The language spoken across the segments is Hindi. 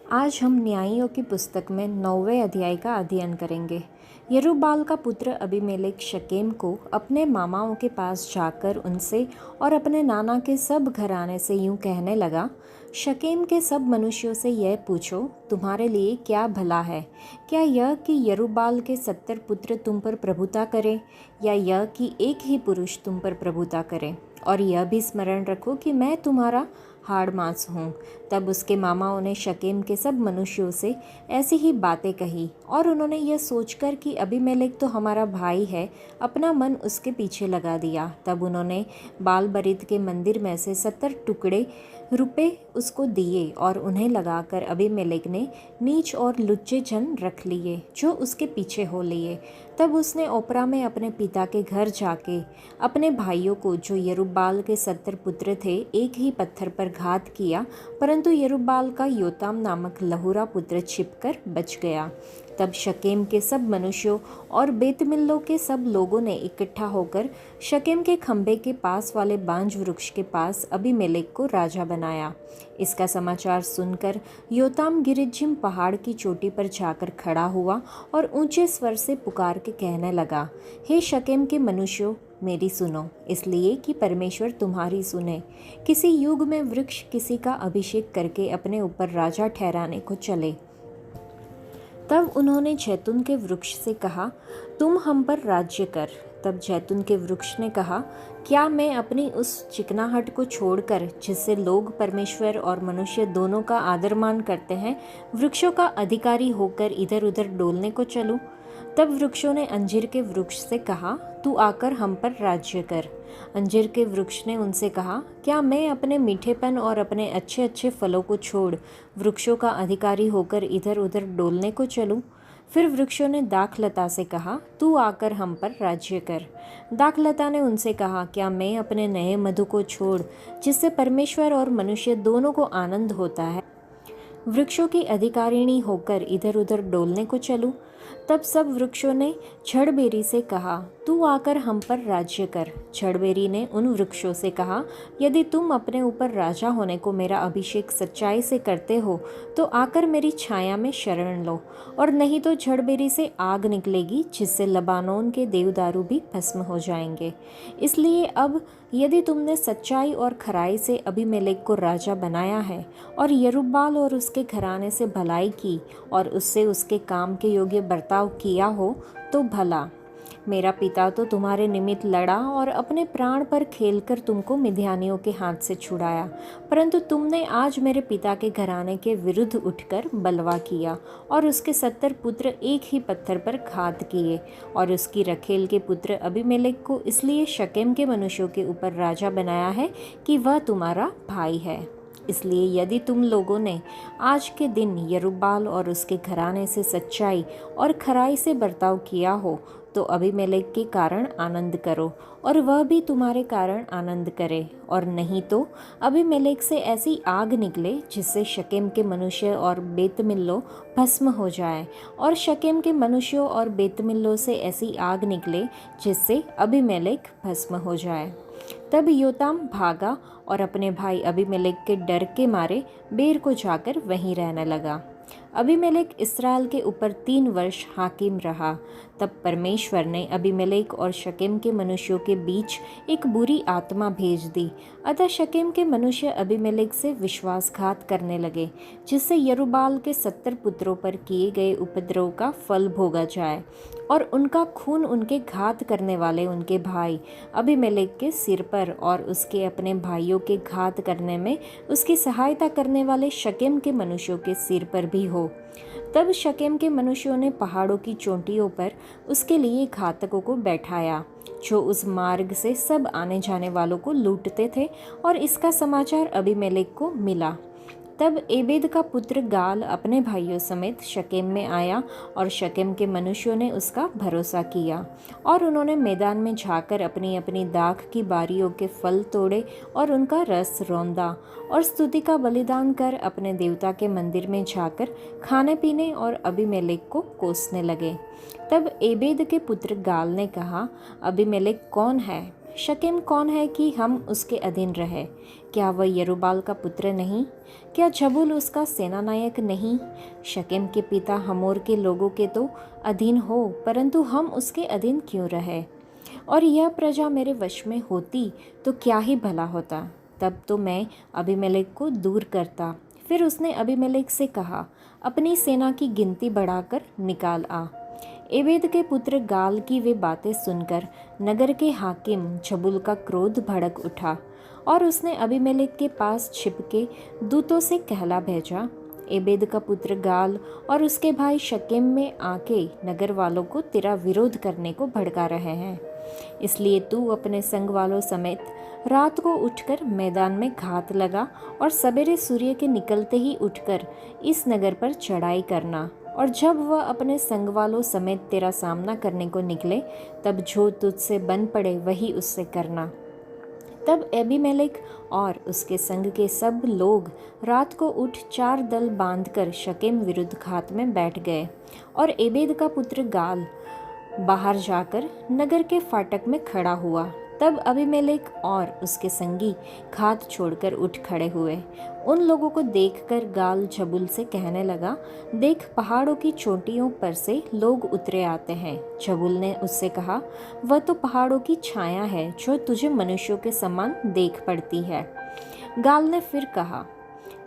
आज हम न्यायियों की पुस्तक में 9वें अध्याय का अध्ययन करेंगे। यरूब्बाल का पुत्र अबीमेलेक शकेम को अपने मामाओं के पास जाकर उनसे और अपने नाना के सब घराने से यूं कहने लगा, शकेम के सब मनुष्यों से यह पूछो, तुम्हारे लिए क्या भला है? क्या यह कि यरूब्बाल के 70 पुत्र तुम पर प्रभुता करें, या यह कि एक ही पुरुष तुम पर प्रभुता करे? और यह भी स्मरण रखो कि मैं तुम्हारा हाड़ मांस हूँ। तब उसके मामाओं ने शकेम के सब मनुष्यों से ऐसी ही बातें कही, और उन्होंने यह सोचकर कि अबीमेलेक तो हमारा भाई है, अपना मन उसके पीछे लगा दिया। तब उन्होंने बाल बरीत के मंदिर में से 70 टुकड़े रुपए उसको दिए, और उन्हें लगाकर अबीमेलेक ने नीच और लुच्चे जन रख लिए जो उसके पीछे हो लिए। तब उसने ओप्रा में अपने पिता के घर जाके अपने भाइयों को, जो यरूब्बाल के 70 पुत्र थे, एक ही पत्थर पर घात किया, परंतु यरूब्बाल का योताम नामक लहुरा पुत्र छिपकर बच गया। तब शकेम के सब मनुष्यों और बेतमिल्लो के सब लोगों ने इकट्ठा होकर शकेम के खंभे के पास वाले बांज वृक्ष के पास अबीमेलेक को राजा बनाया। इसका समाचार सुनकर योताम गिरिज्जिम पहाड़ की चोटी पर जाकर खड़ा हुआ और ऊंचे स्वर से पुकार के कहने लगा, हे शकेम के मनुष्यों, मेरी सुनो, इसलिए कि परमेश्वर तुम्हारी सुने। किसी युग में वृक्ष किसी का अभिषेक करके अपने ऊपर राजा ठहराने को चले। तब उन्होंने जैतून के वृक्ष से कहा, तुम हम पर राज्य कर। तब जैतून के वृक्ष ने कहा, क्या मैं अपनी उस चिकनाहट को छोड़कर, जिससे लोग परमेश्वर और मनुष्य दोनों का आदर मान करते हैं, वृक्षों का अधिकारी होकर इधर उधर डोलने को चलूं? तब वृक्षों ने अंजीर के वृक्ष से कहा, तू आकर हम पर राज्य कर। अंजीर के वृक्ष ने उनसे कहा, क्या मैं अपने मीठेपन और अपने अच्छे अच्छे फलों को छोड़ वृक्षों का अधिकारी होकर इधर उधर डोलने को चलूं? फिर वृक्षों ने दाखलता से कहा, तू आकर हम पर राज्य कर। दाखलता ने उनसे कहा, क्या मैं अपने नए मधु को छोड़, जिससे परमेश्वर और मनुष्य दोनों को आनंद होता है, वृक्षों की अधिकारिणी होकर इधर उधर डोलने को चलूं? तब सब वृक्षों ने झड़बेरी से कहा, तू आकर हम पर राज्य कर। झड़बेरी ने उन वृक्षों से कहा, यदि तुम अपने ऊपर राजा होने को मेरा अभिषेक सच्चाई से करते हो, तो आकर मेरी छाया में शरण लो, और नहीं तो झड़बेरी से आग निकलेगी, जिससे लबानोन के देवदारू भी भस्म हो जाएंगे। इसलिए अब यदि तुमने सच्चाई और खराई से अबीमेलेक को राजा बनाया है, और यरूब्बाल और उसके घराने से भलाई की, और उससे उसके काम के योग्य बर्ताव किया हो, तो भला। मेरा पिता तो तुम्हारे निमित्त लड़ा और अपने प्राण पर खेलकर तुमको मिद्यानियों के हाथ से छुड़ाया, परंतु तुमने आज मेरे पिता के घराने के विरुद्ध उठकर बलवा किया, और उसके 70 पुत्र एक ही पत्थर पर घात किए, और उसकी रखेल के पुत्र अबीमेलेक को इसलिए शकेम के मनुष्यों के ऊपर राजा बनाया है कि वह तुम्हारा भाई है। इसलिए यदि तुम लोगों ने आज के दिन यरूब्बाल और उसके घराने से सच्चाई और खराई से बर्ताव किया हो, तो अबीमेलेक के कारण आनंद करो, और वह भी तुम्हारे कारण आनंद करे, और नहीं तो अबीमेलेक से ऐसी आग निकले जिससे शकेम के मनुष्य और बेतमिल्लो भस्म हो जाए, और शकेम के मनुष्यों और बेतमिल्लो से ऐसी आग निकले जिससे अबीमेलेक भस्म हो जाए। तब योताम भागा और अपने भाई अबीमेलेक के डर के मारे बेर को जाकर वहीं रहने लगा। अबीमेलेक इस्राएल के ऊपर 3 वर्ष हाकिम रहा। तब परमेश्वर ने अबीमेलेक और शकेम के मनुष्यों के बीच एक बुरी आत्मा भेज दी। अतः शकेम के मनुष्य अबीमेलेक से विश्वासघात करने लगे, जिससे यरूब्बाल के 70 पुत्रों पर किए गए उपद्रव का फल भोगा जाए, और उनका खून उनके घात करने वाले उनके भाई अबीमेलेक के सिर पर और उसके अपने भाइयों के घात करने में उसकी सहायता करने वाले शकेम के मनुष्यों के सिर पर भी हो। तब शकेम के मनुष्यों ने पहाड़ों की चोटियों पर उसके लिए घातकों को बैठाया, जो उस मार्ग से सब आने जाने वालों को लूटते थे, और इसका समाचार अबीमेलेक को मिला। तब एबेद का पुत्र गाल अपने भाइयों समेत शकेम में आया, और शकेम के मनुष्यों ने उसका भरोसा किया, और उन्होंने मैदान में जाकर अपनी अपनी दाख की बारियों के फल तोड़े और उनका रस रौंदा, और स्तुति का बलिदान कर अपने देवता के मंदिर में जाकर खाने पीने और अबीमेलेक को कोसने लगे। तब एबेद के पुत्र गाल ने कहा, अबीमेलेक कौन है? शकेम कौन है कि हम उसके अधीन रहे? क्या वह यरूबाल का पुत्र नहीं? क्या जबूल उसका सेनानायक नहीं? शकेम के पिता हमोर के लोगों के तो अधीन हो, परंतु हम उसके अधीन क्यों रहे? और यह प्रजा मेरे वश में होती तो क्या ही भला होता। तब तो मैं अबीमेलेक को दूर करता। फिर उसने अबीमेलेक से कहा, अपनी सेना की गिनती बढ़ाकर निकाल आ। एबेद के पुत्र गाल की वे बातें सुनकर नगर के हाकिम जबूल का क्रोध भड़क उठा और उसने अबीमेलेक के पास छिपके दूतों से कहला भेजा, एबेद का पुत्र गाल और उसके भाई शकेम में आके नगर वालों को तेरा विरोध करने को भड़का रहे हैं। इसलिए तू अपने संग वालों समेत रात को उठकर मैदान में घात लगा और सवेरे सूर्य के निकलते ही उठकर इस नगर पर चढ़ाई करना। और जब वह अपने संग वालों समेत तेरा सामना करने को निकले, तब जो तुझसे बन पड़े वही उससे करना। तब अबीमेलेक और उसके संग के सब लोग रात को उठ 4 दल बांधकर शकेम विरुद्ध घात में बैठ गए। और एबेद का पुत्र गाल बाहर जाकर नगर के फाटक में खड़ा हुआ। तब अबीमेलेक और उसके संगी घात छोड़कर उठ खड़े हुए। उन लोगों को देखकर गाल जबूल से कहने लगा, देख, पहाड़ों की चोटियों पर से लोग उतरे आते हैं। जबूल ने उससे कहा, वह तो पहाड़ों की छाया है जो तुझे मनुष्यों के समान देख पड़ती है। गाल ने फिर कहा,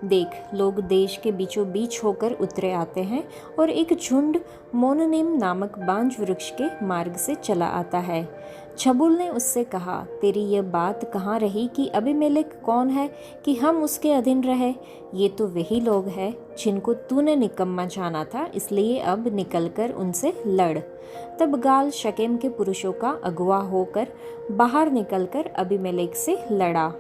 देख, लोग देश के बीचों बीच होकर उतरे आते हैं और एक झुंड मोननीम नामक बांज वृक्ष के मार्ग से चला आता है। जबूल ने उससे कहा, तेरी यह बात कहाँ रही कि अबीमेलेक कौन है कि हम उसके अधीन रहे? ये तो वही लोग हैं जिनको तूने निकम्मा जाना था, इसलिए अब निकलकर उनसे लड़। तब गाल शकेम के पुरुषों का अगुवा होकर बाहर निकलकर अबीमेलेक से लड़ा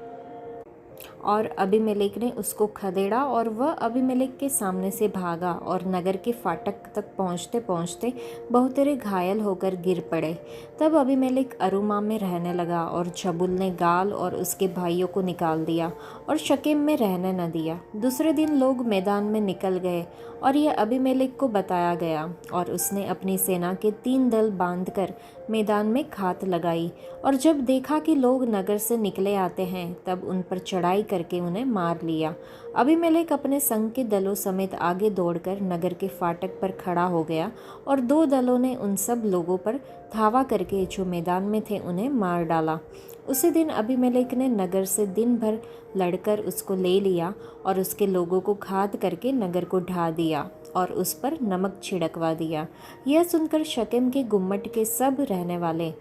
और अबीमेलेक ने उसको खदेड़ा और वह अबीमेलेक के सामने से भागा और नगर के फाटक तक पहुँचते पहुँचते बहुतेरे घायल होकर गिर पड़े। तब अबीमेलेक अरुमा में रहने लगा और जबूल ने गाल और उसके भाइयों को निकाल दिया और शकेम में रहने न दिया। दूसरे दिन लोग मैदान में निकल गए और यह अबीमेलेक को बताया गया और उसने अपनी सेना के 3 दल बांधकर मैदान में घात लगाई। और जब देखा कि लोग नगर से निकले आते हैं, तब उन पर चढ़ाई करके उन्हें मार लिया। अबीमेलेक अपने संग के दलों समेत आगे दौड़कर नगर के फाटक पर खड़ा हो गया और 2 दलों ने उन सब लोगों पर धावा करके जो मैदान में थे उन्हें मार डाला। उसी दिन अबीमेलेक ने नगर से दिन भर लड़कर उसको ले लिया और उसके लोगों को घात करके नगर को ढा दिया और उस पर नमक छिड़कवा दिया। यह सुनकर शकेम के गुम्मट के सब रहने वाले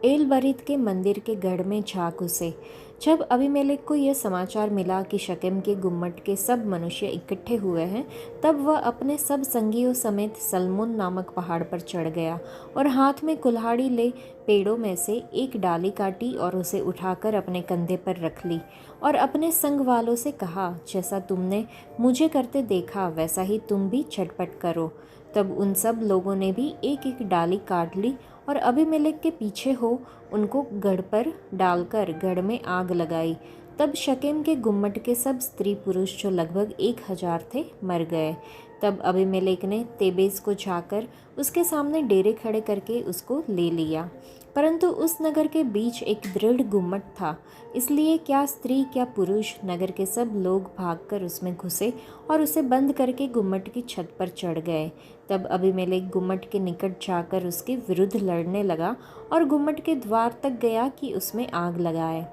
एलबरीत के मंदिर के गढ़ में जा घुसे। जब अबीमेलेक को यह समाचार मिला कि शकेम के गुम्मट के सब मनुष्य इकट्ठे हुए हैं, तब वह अपने सब संगियों समेत सल्मोन नामक पहाड़ पर चढ़ गया और हाथ में कुल्हाड़ी ले पेड़ों में से एक डाली काटी और उसे उठाकर अपने कंधे पर रख ली और अपने संग वालों से कहा, जैसा तुमने मुझे करते देखा वैसा ही तुम भी झटपट करो। तब उन सब लोगों ने भी एक एक डाली काट ली और अबीमेलेक के पीछे हो उनको गढ़ पर डालकर गढ़ में आग लगाई। तब शकेम के गुम्मट के सब स्त्री पुरुष जो लगभग 1000 थे मर गए। तब अबीमेलेक ने तेबेस को जाकर उसके सामने डेरे खड़े करके उसको ले लिया। परंतु उस नगर के बीच एक दृढ़ गुम्मट था, इसलिए क्या स्त्री क्या पुरुष नगर के सब लोग भागकर उसमें घुसे और उसे बंद करके गुम्मट की छत पर चढ़ गए। तब अबीमेलेक गुम्मट के निकट जाकर उसके विरुद्ध लड़ने लगा और गुम्मट के द्वार तक गया कि उसमें आग लगाए।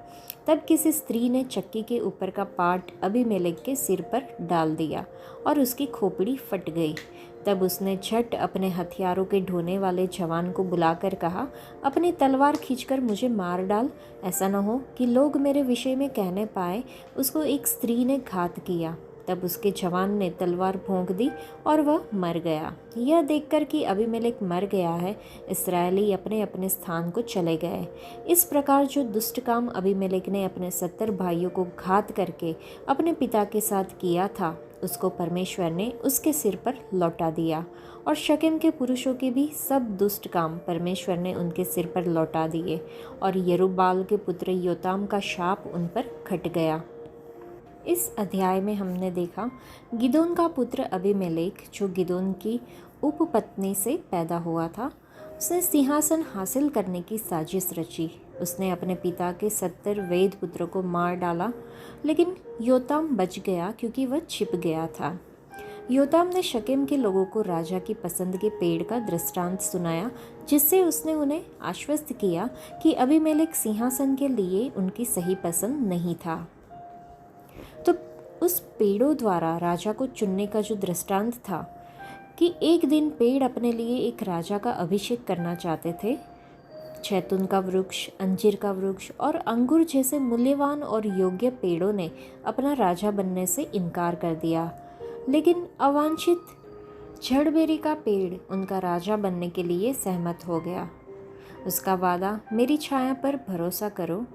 तब किसी स्त्री ने चक्की के ऊपर का पाट अबीमेलेक के सिर पर डाल दिया और उसकी खोपड़ी फट गई। तब उसने झट अपने हथियारों के ढोने वाले जवान को बुलाकर कहा, अपनी तलवार खींचकर मुझे मार डाल। ऐसा न हो कि लोग मेरे विषय में कहने पाए, उसको एक स्त्री ने घात किया। तब उसके जवान ने तलवार भोंक दी और वह मर गया। यह देखकर कि अबीमेलेक मर गया है, इस्राएली अपने अपने स्थान को चले गए। इस प्रकार जो दुष्ट काम अबीमेलेक ने अपने 70 भाइयों को घात करके अपने पिता के साथ किया था, उसको परमेश्वर ने उसके सिर पर लौटा दिया। और शकेम के पुरुषों के भी सब दुष्ट काम परमेश्वर ने उनके सिर पर लौटा दिए और यरूब्बाल के पुत्र योताम का शाप उन पर खट गया। इस अध्याय में हमने देखा गिदोन का पुत्र अबीमेलेक, जो गिदोन की उपपत्नी से पैदा हुआ था, उसने सिंहासन हासिल करने की साजिश रची। उसने अपने पिता के 70 वेद पुत्रों को मार डाला, लेकिन योताम बच गया क्योंकि वह छिप गया था। योताम ने शकेम के लोगों को राजा की पसंद के पेड़ का दृष्टांत सुनाया, जिससे उसने उन्हें आश्वस्त किया कि अबीमेलेक सिंहासन के लिए उनकी सही पसंद नहीं था। तो उस पेड़ों द्वारा राजा को चुनने का जो दृष्टांत था कि एक दिन पेड़ अपने लिए एक राजा का अभिषेक करना चाहते थे। जैतून का वृक्ष, अंजीर का वृक्ष और अंगूर जैसे मूल्यवान और योग्य पेड़ों ने अपना राजा बनने से इनकार कर दिया, लेकिन अवांछित झड़बेरी का पेड़ उनका राजा बनने के लिए सहमत हो गया। उसका वादा, मेरी छाया पर भरोसा करो,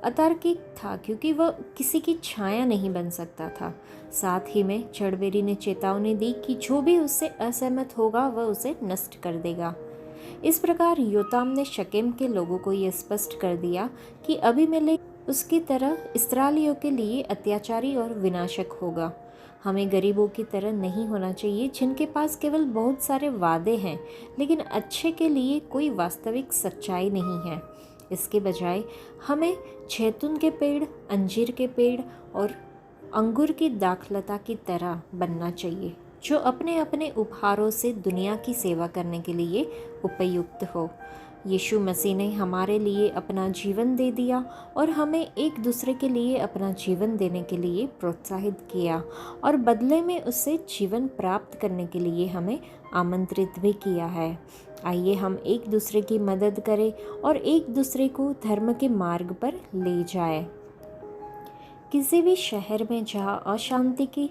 अतार्किक था क्योंकि वह किसी की छाया नहीं बन सकता था। साथ ही में झड़बेरी ने चेतावनी दी कि जो भी उससे असहमत होगा वह उसे नष्ट कर देगा। इस प्रकार योताम ने शकेम के लोगों को यह स्पष्ट कर दिया कि अबीमेलेक उसकी तरह इस्राएलियों के लिए अत्याचारी और विनाशक होगा। हमें गरीबों की तरह नहीं होना चाहिए, जिनके पास केवल बहुत सारे वादे हैं लेकिन अच्छे के लिए कोई वास्तविक सच्चाई नहीं है। इसके बजाय हमें जैतून के पेड़, अंजीर के पेड़ और अंगूर की दाखलता की तरह बनना चाहिए, जो अपने अपने उपहारों से दुनिया की सेवा करने के लिए उपयुक्त हो। यीशु मसीह ने हमारे लिए अपना जीवन दे दिया और हमें एक दूसरे के लिए अपना जीवन देने के लिए प्रोत्साहित किया और बदले में उससे जीवन प्राप्त करने के लिए हमें आमंत्रित भी किया है। आइए हम एक दूसरे की मदद करें और एक दूसरे को धर्म के मार्ग पर ले जाएं। किसी भी शहर में जहाँ अशांति की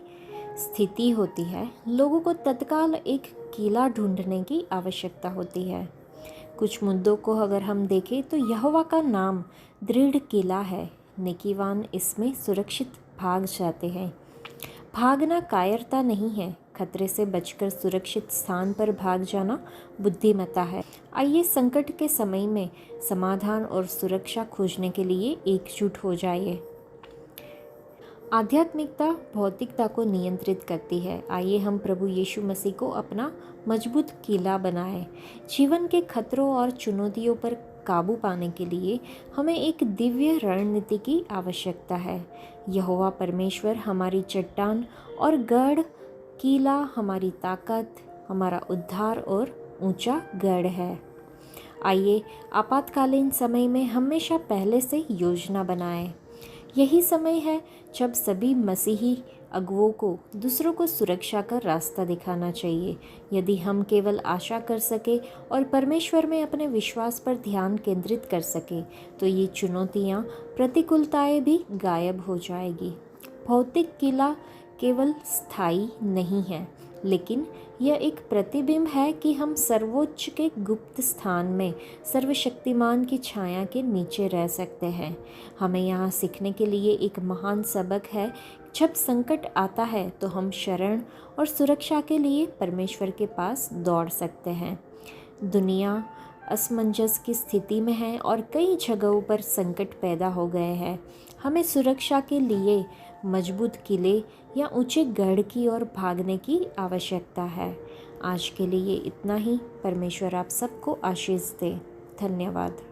स्थिति होती है, लोगों को तत्काल एक किला ढूंढने की आवश्यकता होती है। कुछ मुद्दों को अगर हम देखें तो यहोवा का नाम दृढ़ किला है, नेकीवान इसमें सुरक्षित भाग जाते हैं। भागना कायरता नहीं है, खतरे से बचकर सुरक्षित स्थान पर भाग जाना बुद्धिमत्ता है। आइए संकट के समय में समाधान और सुरक्षा खोजने के लिए एकजुट हो जाइए। आध्यात्मिकता भौतिकता को नियंत्रित करती है। आइए हम प्रभु यीशु मसीह को अपना मजबूत किला बनाएं। जीवन के खतरों और चुनौतियों पर काबू पाने के लिए हमें एक दिव्य रणनीति की आवश्यकता है। यहोवा परमेश्वर हमारी चट्टान और गढ़, किला हमारी ताकत, हमारा उद्धार और ऊंचा गढ़ है। आइए आपातकालीन समय में हमेशा पहले से योजना बनाएं। यही समय है जब सभी मसीही अगुओं को दूसरों को सुरक्षा का रास्ता दिखाना चाहिए। यदि हम केवल आशा कर सके और परमेश्वर में अपने विश्वास पर ध्यान केंद्रित कर सके तो ये चुनौतियाँ, प्रतिकूलताएं भी गायब हो जाएगी। भौतिक किला केवल स्थायी नहीं है, लेकिन यह एक प्रतिबिंब है कि हम सर्वोच्च के गुप्त स्थान में सर्वशक्तिमान की छाया के नीचे रह सकते हैं। हमें यहाँ सीखने के लिए एक महान सबक है। जब संकट आता है तो हम शरण और सुरक्षा के लिए परमेश्वर के पास दौड़ सकते हैं। दुनिया असमंजस की स्थिति में है और कई जगहों पर संकट पैदा हो गए हैं। हमें सुरक्षा के लिए मजबूत किले या ऊंचे गढ़ की ओर भागने की आवश्यकता है। आज के लिए इतना ही। परमेश्वर आप सबको आशीष दे। धन्यवाद।